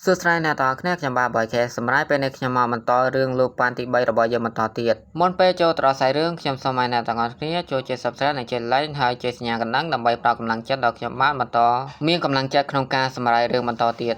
សួស្តីអ្នកទាំងអស់គ្នាខ្ញុំបាទបើខេសម្រាប់ពេលនេះខ្ញុំមកបន្តរឿងលោកប៉ាន់ទី3របស់យើងបន្តទៀតមុនពេលចូលទៅដល់ខ្សែរឿងខ្ញុំសូមឲ្យអ្នកទាំងអស់គ្នាចូលចុច Subscribe និងចុច Like ហើយចុចសញ្ញាកណ្ដឹងដើម្បីផ្ដល់កម្លាំងចិត្តដល់ខ្ញុំបានបន្តមានកម្លាំងចិត្តក្នុងការសម្រាយរឿងបន្តទៀត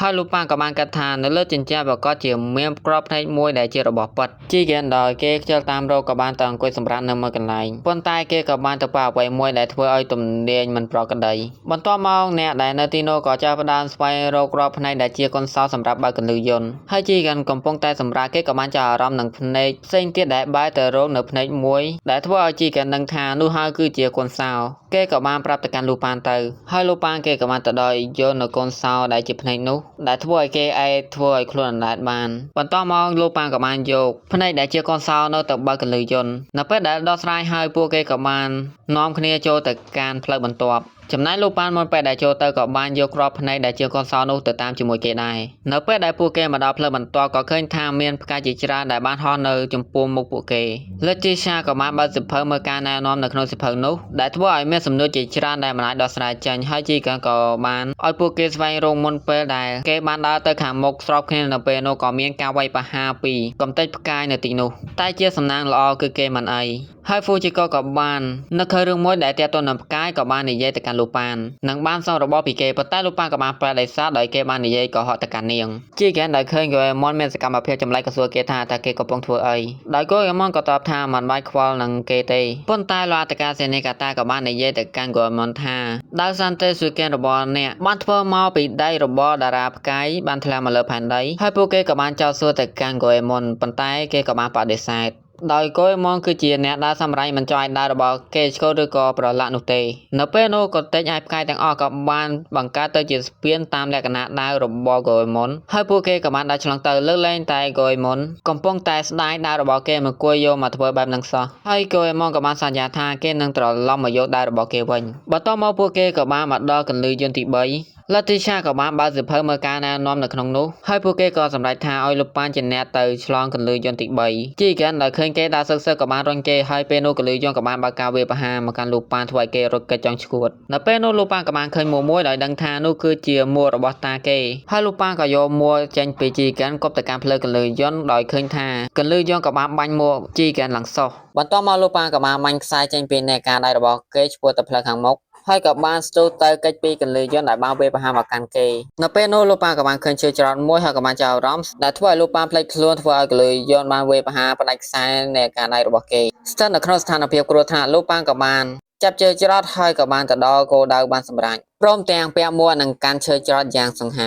ហើយលោកប៉ាន់ក៏បានកាត់ថានៅលើជញ្ជាំងប្រកាសជាមានក្របភ្នែកមួយដែលជារបស់ពិតជីហ្គេនដោយគេខ្ជិលតាមរកក៏បានទៅអង្គុយសម្រាប់នៅមួយកន្លែងប៉ុន្តែគេក៏បានទៅប៉ះអ្វីមួយដែលធ្វើឲ្យទំនាញមិនប្រក្រតីបន្ទាប់មកអ្នកដែលនៅទីនោះក៏ចាប់ផ្ដើមស្វែងរកក្របភ្នែកដែលជាកុនសោសម្រាប់បើកកន្លឹះយន្តហើយជីហ្គេនកំពុងតែសម្រាប់គេក៏បានចាប់អារម្មណ៍នឹងភ្នែកផ្សេងទៀតដែលបែរទៅរកនៅភ្នែកមួយដែលធ្វើឲ្យជីហ្គេនដឹងថានោះហើយគឺជាកុនសោគេក៏បានប្រាប់ទៅកាន់លោកប៉ាន់ទៅហើយលោកប៉ាន់គេក៏បានទៅដល់យកនៅកូនសោដែលជាភ្នែកនោះដែលធ្វើឲ្យគេអាចធ្វើឲ្យខ្លួនអណ្ដែតបានបន្តមកលោកប៉ាន់ក៏បានយកភ្នែកដែលជាកូនសោនៅទៅបើកកន្លឹះយន្តនៅពេលដែលដោះស្រាយហើយពួកគេក៏បាននាំគ្នាចូលទៅកាន់ផ្លូវបន្ទាប់ចំណែកលោកប៉ាន់មុនពេលដែលចូលទៅក៏បានយកក្របភ្នែកដែលជាកូនសោនោះទៅតាមជាមួយគេដែរនៅពេលដែលពួកគេមកដល់ផ្លូវបន្ទាប់ក៏ឃើញថាមានផ្កាជាច្រើនដែលបានហោះនៅចំពោះមុខពួកគេលេទីសាក៏បានបើកសៀវភៅមើលការណែនាំនៅក្នុងសៀវភៅនោះដែលធ្វើឲ្យមានសំណួរជាច្រើនដែលមិនអាចដោះស្រាយចេញហើយជីក៏បានឲ្យពួកគេស្វែងរកមុនពេលដែលគេបានដើរទៅខាងមុខស្របគ្នានៅពេលនោះក៏មានការវាយប្រហារពីកំទេចផ្កាយនៅទីនោះតែជាសំណាងល្អគឺគេមិនអីហើយហ្វូជីកូក៏បាននឹកឃើញរឿងមួយដែលទាក់ទងនឹងផ្កាយក៏បាននិយាយទៅកាន់លោកប៉ាន់និងបានសងរបស់ពីគេប៉ុន្តែលោកប៉ាន់ក៏បានប្រែដេសាដោយគេបាននិយាយក៏ហត់ទៅកាន់នាងជីហ្គេនដែលឃើញកូអេម៉ុនមានសកម្មភាពចម្លែកក៏សួរគេថាតើគេកំពុងធ្វើអីដោយកូអេម៉ុនក៏តបថាមិនបាច់ខ្វល់នឹងគេទេប៉ុន្តែលោកអធិការសេនីកាតាក៏បាននិយាយទៅកាន់កូអេម៉ុនថាដោយសន្តិសុខេនរបស់អ្នកបានធ្វើមកពីដៃរបស់តារាផ្កាយបានធ្លាក់មកលើផែនដីហើយពួកគេក៏បានចោទសួរទៅកាន់កូអេម៉ុនប៉ុន្តែគេក៏បានបដិសេធដោយកូអេម៉ុនគឺជាអ្នកដែលសម្រេចមិនចង់ឲ្យដើររបស់គេឆ្កូតឬក៏ប្រឡាក់នោះទេនៅពេលនោះក៏តិចឲ្យផ្កាយទាំងអស់ក៏បានបង្កើតទៅជាស្ពានតាមលក្ខណៈដាវរបស់កូអេម៉ុនហើយពួកគេក៏បានដើរឆ្លងទៅលើកលែងតែកូអេម៉ុនកំពុងតែស្ដាយដាវរបស់គេមកគួយយកមកធ្វើបែបហ្នឹងសោះហើយកូអេម៉ុនក៏បានសន្យាថាគេនឹងត្រឡប់មកយកដាវរបស់គេវិញបន្ទាប់មកពួកគេក៏បានមកដល់កន្លឹះយន្តទី3លតិឆាក៏បានបើកសៀវភៅមើលការណែនាំនៅក្នុងនោះហើយពួកគេក៏សម្រេចថាឲ្យលោកប៉ាន់ជាអ្នកទៅឆ្លងកន្លឹះយន្តទី3ជីហ្គេនដែលឃើញគេដើរសឹកក៏បានរុញគេហើយពេលនោះកន្លឹះយន្តក៏បានបើកការវាយប្រហារមកកាន់លោកប៉ាន់ធ្វើឲ្យគេរត់គេចចង់ឈួតនៅពេលនោះលោកប៉ាន់ក៏បានឃើញមួយដោយដឹងថានោះគឺជាមួលរបស់តាគេហើយលោកប៉ាន់ក៏យកមួលចេញពីជីហ្គេនគប់ទៅកាន់ភ្លើកន្លឹះយន្តដោយឃើញថាកន្លឹះយន្តក៏បានបាញ់មួលជីហ្គេនឡើងសោះបន្ទាប់មកលោកប៉ាន់ក៏បានបាញ់ខ្សែចេញពីអ្នកការដៃរបស់គេឆ្ពោះទៅផ្លូវខាងមុខហើយក៏បានស្ទុះទៅកិច្ចពីកន្លឹះយន្តដែលបានវាយប្រហារមកកាន់គេនៅពេលនោះលោកប៉ាក៏បានឃើញឈើច្រត់មួយហើយក៏បានចាប់អារម្មណ៍ដែលធ្វើឲ្យលោកប៉ាភ្លេចខ្លួនធ្វើឲ្យកន្លឹះយន្តបានវាយប្រហារផ្ដាច់ខ្សែនៃការដៃរបស់គេស្ថិតនៅក្នុងស្ថានភាពគ្រោះថ្នាក់លោកប៉ាក៏បានចាប់ឈើច្រត់ហើយក៏បានទៅដល់គោលដៅបានសម្រេចព្រមទាំងពាក់មួកនឹងកាន់ឈើច្រត់យ៉ាងសង្ហ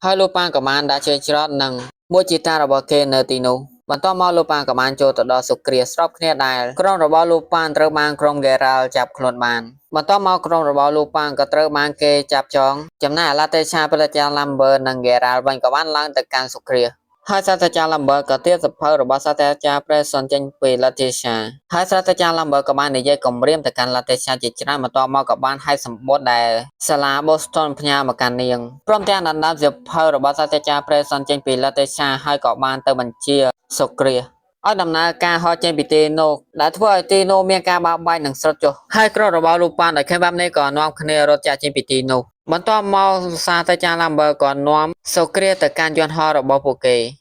ាហើយលោកប៉ាក៏បានដាក់ឈើច្រត់និងមួយជីតារបស់គេនៅទីនោះបន្ទាប់មកលោកប៉ាក៏បានចូលទៅដល់សុគ្រាស្របគ្នាដែលក្រុមរបស់លោកប៉ាត្រូវបានក្រុមហ្គេរ៉ាល់ចាប់ខ្លួនបានបន្ទាប់មកក្រុមរបស់លោកប៉ាក៏ត្រូវបានគេចាប់ចងចំណែកអាឡាតេឆាពលិចាឡាំបឺនិងហ្គេរ៉ាល់វិញក៏បានឡើងទៅកាន់សុគ្រាហើយសាស្ត្រាចារ្យឡាំបឺក៏ទារសភៅរបស់សាស្ត្រាចារ្យប្រេសុនចេញពីឡាតេឆាហើយសាស្ត្រាចារ្យឡាំបឺក៏បាននិយាយគំរាមទៅកាន់ឡាតេឆាជាច្រើនបន្ទាប់មកក៏បានហៅសម្បត្តិដែលសាលាបូស្តុនផ្ញើមកកាន់នាងព្រមទាំងដណ្ដើមសៀវភៅរបស់សាស្ត្រាចារ្យប្រេសុនចេញពីឡាតេឆាហើយក៏បានទៅបញ្ជាសុគ្រាឲ្យដំណើរការហោះចេញពីទីនោះដែលធ្វើឲ្យទីនោះមានការបោកបែកនិងស្រុតចុះហើយក្រុមរបស់លោកប៉ាន់ដោយឃើញបែបនេះក៏នាំគ្នារត់ចាក់ចេញពីទីនោះបន្ទាប់មកសាស្ត្រាចារ្យឡាំបឺក៏នាំសុគ្រាទៅកាន់យន្តហោះរបស់ពួកគេ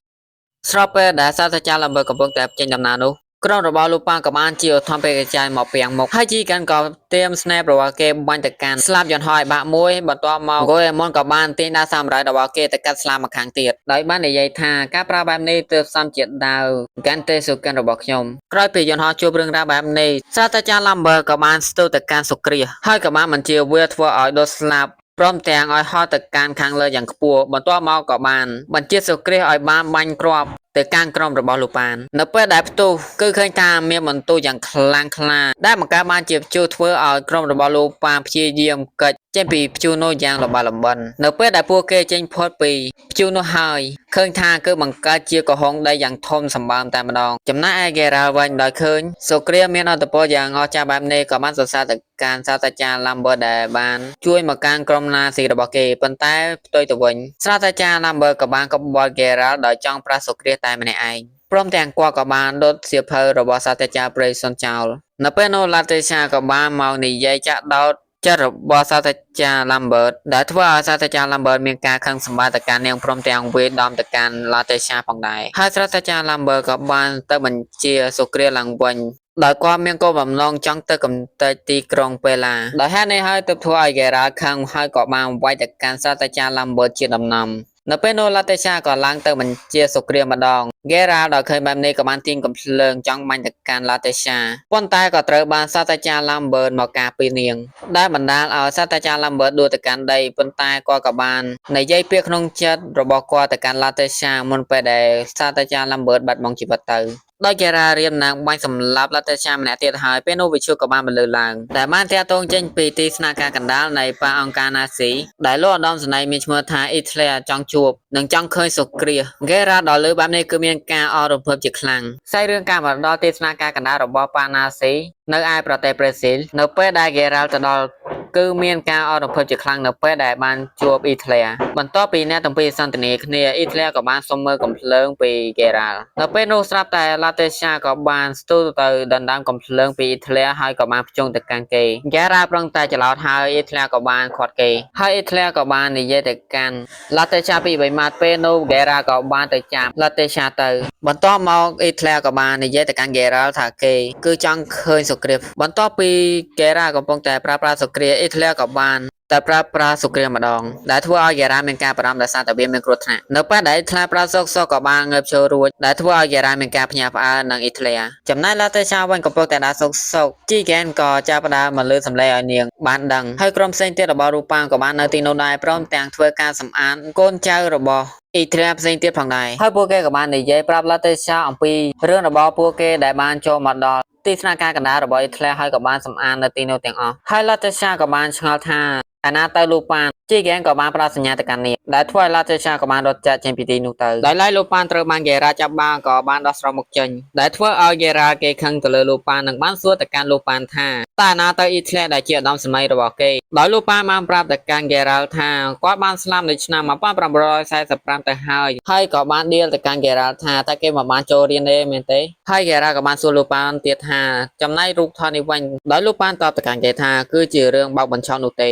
ស្របពេលដែលសាស្ត្រាចារ្យឡាំបឺកំពុងតែចេញដំណើរនោះក្រុមរបស់លោកប៉ាន់ក៏បានជាឧទ្ធម្ភាគចែកមកពីងមុខហើយជីកាន់ក៏ត្រៀមស្នេហ៍របស់គេបាញ់ទៅកាន់ស្លាបយន្តហោះឲ្យបាក់មួយបន្ទាប់មកកូអេម៉ុនក៏បានទាញដាវសាមរ៉ៃរបស់គេទៅកាត់ស្លាបមកខាងទៀតដោយបាននិយាយថាការប្រើបែបនេះទើបសមជាដាវកាន់ទេសុកិនរបស់ខ្ញុំក្រោយពីយន្តហោះជួបរឿងរ៉ាវបែបនេះសាស្ត្រាចារ្យឡាំបឺក៏បានស្ទុះទៅកាន់សុគ្រាហើយក៏បានបញ្ជាវាធ្វើឲ្យដុតស្លាប់ព្រមទាំងឲ្យហោះទៅកាន់ខាងលើយ៉ាងខ្ពស់បន្ទាប់មកក៏បានបញ្ជាសុគ្រាឲ្យបានបាញ់គ្រាប់ទៅកាន់ក្រុមរបស់លោកប៉ាន់នៅពេលដែលផ្ទុះគឺឃើញថាមានបន្ទុះយ៉ាងខ្លាំងក្លាដែលបង្កើតបានជាព្យុះធ្វើឲ្យក្រុមរបស់លោកប៉ាន់ព្យាយាមកិច្ចចេញពីព្យុះនោះយ៉ាងលំបាកលំបិននៅពេលដែលពួកគេចេញផុតពីព្យុះនោះហើយឃើញថាគឺបង្កើតជាកំហុងដីយ៉ាងធំសម្បើមតែម្ដងចំណែកឯហ្គេរ៉ាល់វិញដោយឃើញសុគ្រាមានអត្តពលយ៉ាងអស្ចារ្យបែបនេះក៏បានសរសើរទៅកាន់សាស្ត្រាចារ្យឡាំបឺដែលបានជួយមកកាន់ក្រុមណាស៊ីរបស់គេប៉ុន្តែផ្ទុយទៅវិញសាស្ត្រាចារ្យឡាំបឺក៏បានក្បត់ហ្គេរ៉ាល់ដោយចង់ប្រាសុគ្រាតែម្នាក់ឯងព្រមទាំងគាត់ក៏បានដុតសៀវភៅរបស់សាស្ត្រាចារ្យប្រេសុនចោលនៅពេលនោះឡាតេឆាក៏បានមកនិយាយចាក់ដោត ចិត្តរបស់សាស្ត្រាចារ្យ Lambert ដែលធ្វើឲ្យសាស្ត្រាចារ្យ Lambert មានការខឹងសម្បារទៅកាន់នាងព្រមទាំងវាយដំទៅកាន់ Latasha ផងដែរហើយសាស្ត្រាចារ្យ Lambert ក៏បានទៅបញ្ជាសូគ្រាឡើងវិញដោយគាត់មានគោលបំណងចង់ទៅកំទេចទីក្រុងពេឡាដោយហេតុនេះហើយទើបធ្វើឲ្យ Geralt ខឹងហើយក៏បានវាយទៅកាន់សាស្ត្រាចារ្យ Lambert ជាដំណំនៅពេលនោះ Latasha ក៏ឡើងទៅបញ្ជាសូគ្រាម្ដង Geralt ដល់ឃើញបែបនេះក៏បានទាញកាំភ្លើងចង់បាញ់ទៅកាន់ Latasha ប៉ុន្តែក៏ត្រូវបានសាស្ត្រាចារ្យ Lambert មកការពារនាងដែលបណ្ដាលឲ្យសាស្ត្រាចារ្យ Lambert ដួលទៅកាន់ដីប៉ុន្តែគាត់ក៏បាននិយាយពាក្យក្នុងចិត្តរបស់គាត់ទៅកាន់ Latasha មុនពេលដែលសាស្ត្រាចារ្យ Lambert បាត់បង់ជីវិតទៅដោយ Geralt រៀបណាងបាញ់សម្លាប់ Latasha ម្នាក់ទៀតហើយពេលនោះវិទ្យុក៏បានបន្លឺឡើងដែលបានទាក់ទងចេញពីទីស្នាក់ការកណ្ដាលនៃប៉ាអង្គការ Nazi ដែលលោកឧត្តមសេនីយ៍មានឈ្មោះថា Hitler ចង់ជួបនិងចង់ឃើញសូគ្រា Geralt ដល់លើបែបនេះគឺមានការអររំភើបជាខ្លាំងផ្សាយរឿងការមកដល់ទីស្នាក់ការកណ្ដាលរបស់ប៉ា Nazi នៅឯប្រទេសប្រេស៊ីលនៅពេលដែល Geralt ទៅដល់គឺមានការអររំភើបជាខ្លាំងនៅពេលដែលបានជួប Hitler បន្ទាប់ពីអ្នកទាំងពីរសន្ទនាគ្នា Hitler ក៏បានសុំមើលកំភ្លើងពី Geralt នៅពេលនោះស្រាប់តែ Latasha ក៏បានស្ទុះទៅដណ្ដើមកំភ្លើងពី Hitler ហើយក៏បានភ្ជង់ទៅកាន់គេ Geralt ប្រឹងតែច្រឡោតហើយ Hitler ក៏បានខាត់គេហើយ Hitler ក៏បាននិយាយទៅកាន់ Latasha ពី3ម៉ាត់ពេលនោះ Geralt ក៏បានទៅចាប់ Latasha ទៅបន្ទាប់មក Hitler ក៏បាននិយាយទៅកាន់ Geralt ថាគេគឺចង់ឃើញសូគ្រាបន្ទាប់ពី Geralt កំពុងតែប្រើប្រាស់សូគ្រា Hitler ក៏បានតែប្រើប្រាស់សូគ្រាម្ដងដែលធ្វើឲ្យ Geralt មានការបារម្ភដោយសារតែវាមានគ្រោះថ្នាក់នៅពេលដែល Hitler ប្រើសុកក៏បានងើបចូលរួចដែលធ្វើឲ្យ Geralt មានការភ្ញាក់ផ្អើលនឹង Hitler ចំណែក Latasha វិញកំពុងតែដើរសុក Jigen ក៏ចាប់ផ្ដើមមកលើសម្លេងឲ្យនាងបានដឹងហើយក្រុមផ្សេងទៀតរបស់រូបប៉ាងក៏បាននៅទីនោះដែរព្រមទាំងធ្វើការសម្អាតកូនចៅរបស់ Hitler ផ្សេងទៀតផងដែរហើយពួកគេក៏បាននិយាយប្រាប់ Latasha អំពីរឿងរបស់ពួកគេដែលបានចូលមកដល់ទីស្នាក់ការកណ្ដាលរបស់ Hitler ហើយក៏បានសម្អាតនៅទីនោះទាំងអស់ហើយ Latasha ក៏បានឆ្ងល់ថាអាណាទៅលូប៉ាន Jigen ក៏បានផ្ដល់សញ្ញាទៅកាន់នាងដែលធ្វើឲ្យ Latasha ក៏បានរត់ចាក់ចេញពីទីនោះទៅដោយឡែកលូប៉ានត្រូវបាន Geralt ចាប់បានក៏បានដោះស្រង់មុខចេញដែលធ្វើឲ្យ Geralt គេខឹងទៅលើលូប៉ាននិងបានសួរទៅកាន់លូប៉ានថាតើអាណាទៅ Hitler ដែលជាឧត្តមសេនីយ៍របស់គេដោយលូប៉ានបានប្រាប់ទៅកាន់ Geralt ថាគាត់បានស្លាប់នៅឆ្នាំ1945ទៅហើយក៏បានដៀលទៅកាន់ Geralt ថាតើគេមកបានចូលរៀនទេមែនទេហើយ Geralt ក៏បានសួរលូប៉ានទៀតថាចំណែករូបថតនេះវិញដោយលូប៉ានតបទៅកាន់គេថាគឺជារឿងបោកបញ្ឆោតនោះទេ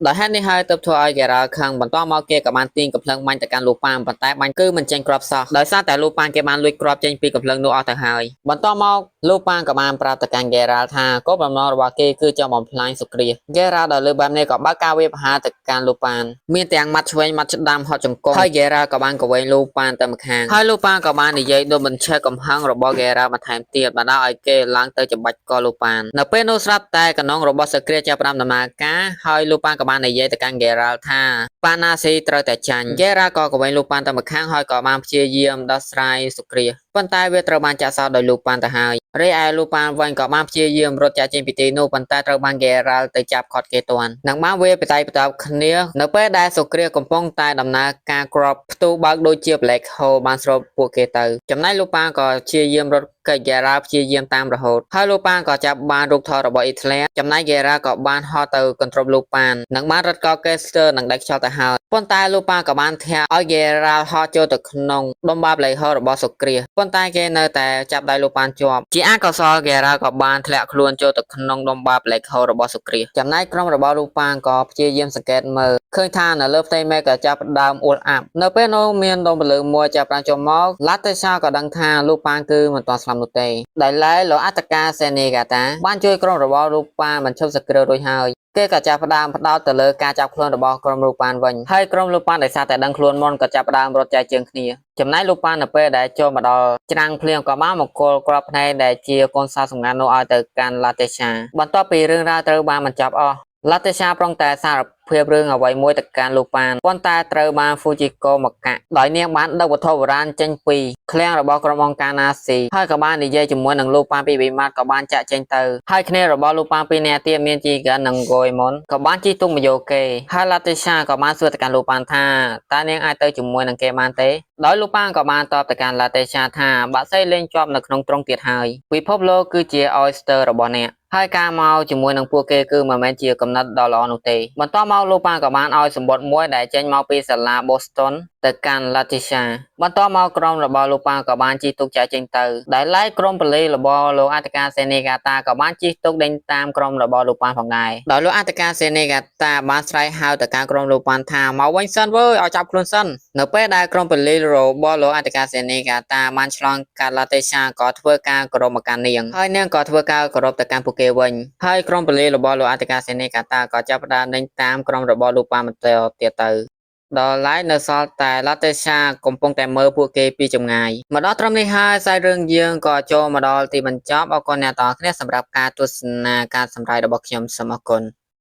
ដោយហេតុនេះហើយទើបធ្វើឲ្យ Geralt ខឹងបន្តមកគេក៏បានទាញកំភ្លើងបាញ់ទៅកាន់លូប៉ានប៉ុន្តែបាញ់គឺមិនចេញគ្រាប់សោះដោយសារតែលូប៉ានគេបានលួចគ្រាប់ចេញពីកំភ្លើងនោះអស់ទៅហើយបន្តមកលូប៉ានក៏បានប្រាប់ទៅកាន់ Geralt ថាគោលបំណងរបស់គេគឺចង់បំផ្លាញសូគ្រា Geralt ដល់លើបែបនេះក៏បើកការវាយប្រហារទៅកាន់លូប៉ានមានទាំងមាត់ឆ្វេងមាត់ស្ដាំហត់ចង្គង់ហើយ Geralt ក៏បានកវែងលូប៉ានទៅម្ខាងហើយលូប៉ានក៏បាននិយាយដូចបញ្ឆេះកំហឹងរបស់ Geralt បន្ថែមទៀតបណ្ដាលឲ្យគេឡើងទៅច្បាច់កលូប៉ាននៅពេលនោះស្រាប់តែកណ្ដងរបស់សូគ្រាចាប់ផ្ដើមដំណើរការហើយលូប៉ានក៏បាននិយាយទៅកាន់ Geralt ថាប៉ាណាស៊ីត្រូវតែចាញ់ Geralt ក៏កវែងលូប៉ានទៅម្ខាងហើយក៏បានព្យាយាមដោះស្រាយសូគ្រាប៉ុន្តែវាត្រូវបានចាក់សោតដោយលូប៉ានទៅហើយរីឯលូប៉ានវិញក៏បានព្យាយាមរត់ចាកចេញពីទីនោះប៉ុន្តែត្រូវបាន Geralt ទៅចាប់ខាត់គេទាន់និងបានវាយបតែបតបគ្នានៅពេលដែលសូគ្រាកំពុងតែដំណើរការគ្រាប់ផ្ទុះបើកដូចជា Black Hole បានស្រូបពួកគេទៅចំណែកលូប៉ានក៏ព្យាយាមរត់កិច្ច Geralt ព្យាយាមតាមរហូតហើយលូប៉ានក៏ចាប់បានរូបថតរបស់ Hitler ចំណែក Geralt ក៏បានហោះទៅកន្ទ្រប់លូប៉ាននិងបានរត់កោកេស្ទ័រនិងដាច់ខ្យល់ទៅហើយប៉ុន្តែលូប៉ានក៏បានធាក់ឲ្យ Geralt ហោះចូលទៅក្នុងដុំបា Black Hole របស់សូគ្រាប៉ុន្តែគេនៅតែចាប់ដៃលូប៉ានជាប់ជាអកុសល Geralt ក៏បានធ្លាក់ខ្លួនចូលទៅក្នុងដុំបា Black Hole របស់សូគ្រាចំណែកក្រុមរបស់លូប៉ានក៏ព្យាយាមសង្កេតមើលឃើញថានៅលើផ្ទៃមេឃក៏ចាប់ផ្ដើមអួលអាប់នៅពេលនោះមានដុំពលឺមួយចាប់ផ្ដើមចូលមក Latasha ក៏ដឹងថាលូប៉ានគឺមិនទាន់ស្លាប់នោះទេដែលឡែកលោកអត្តការ Senegata បានជួយក្រុមរបស់លូប៉ានបញ្ឈប់សង្គ្រាមរួចហើយគេក៏ចាប់ផ្ដើមផ្ដោតទៅលើការចាប់ខ្លួនរបស់ក្រុមលូប៉ានវិញហើយក្រុមលូប៉ានដែលសារតែដឹងខ្លួនមុនក៏ចាប់ផ្ដើមរត់ចែកជើងគ្នាចំណែកលូប៉ាននៅពេលដែលចូលមកដល់ច្រាំងភ្លៀងក៏បានមកគល់គ្រាប់ភ្នែកដែលជាកូនសោសម្ងាត់នោះឲ្យទៅកាន់ Latasha បន្ទាប់ពីរឿងរ៉ាវត្រូវបានបញ្ចប់អស់ Latasha ប្រងតែសារភាពរឿងអ្វីមួយទៅកាន់លូប៉ានប៉ុន្តែត្រូវបាន Fujiko មកកាក់ដោយនាងបានដឹកវត្ថុបុរាណចេញពីឃ្លាំងរបស់ក្រុមអង្គការ Nazi ហើយក៏បាននិយាយជាមួយនឹងលូប៉ានពីរម៉ាត់ក៏បានចាក់ចេញទៅហើយគ្នារបស់លូប៉ានពីរនាក់ទៀតមាន Jigen និង Goemon ក៏បានជិះទូកមកយកគេហើយ Latasha ក៏បានសួរទៅកាន់លូប៉ានថាតើនាងអាចទៅជាមួយនឹងគេបានទេដោយលូប៉ានក៏បានតបទៅកាន់ Latasha ថាបាក់សីលេងជាប់នៅក្នុងទ្រុងទៀតហើយពិភពលោកគឺជា Oyster របស់អ្នកហើយការមកជាមួយនឹងពួកគេគឺមិនមែនជាកំណត់ដ៏ល្អនោះទេបន្ទាប់មកលូប៉ានក៏បានឲ្យសម្បត្តិមួយដែលចេញមកពីសាលា Boston ទៅ ទៅកាន់លទ្ធិសាបន្ទាប់មកក្រុមរបស់លោកប៉ាក៏បានជិះទូកចែកចេញទៅដែលឡែកក្រុមពលីរបស់លោកអធិការសេនីកាតាក៏បានជិះទូកដេញតាមក្រុមរបស់លោកប៉ាផងដែរដោយលោកអធិការសេនីកាតាបានស្រែកហៅទៅកាន់ក្រុមលោកប៉ាថាមកវិញសិនវើយឲ្យចាប់ខ្លួនសិននៅពេលដែលក្រុមពលីរបស់លោកអធិការសេនីកាតាបានឆ្លងកាត់លទ្ធិសាក៏ធ្វើការគោរពមកកាន់នាងហើយនាងក៏ធ្វើការគោរពទៅកាន់ពួកគេវិញហើយក្រុមពលីរបស់លោកអធិការសេនីកាតាក៏ចាប់ផ្ដើមដេញតាមក្រុមរបស់លោកប៉ាបន្តទៀតទៅដល់ឡែកនៅសល់តែលទ្ធិសាកំពុងតែមើលពួកគេពីចម្ងាយមកដល់ត្រឹមនេះហើយខ្សែរឿងយើងក៏ចូលមកដល់ទីបញ្ចប់អរគុណអ្នកទាំងអស់គ្នាសម្រាប់ការទស្សនាការសម្ដែងរបស់ខ្ញុំសូមអរគុណ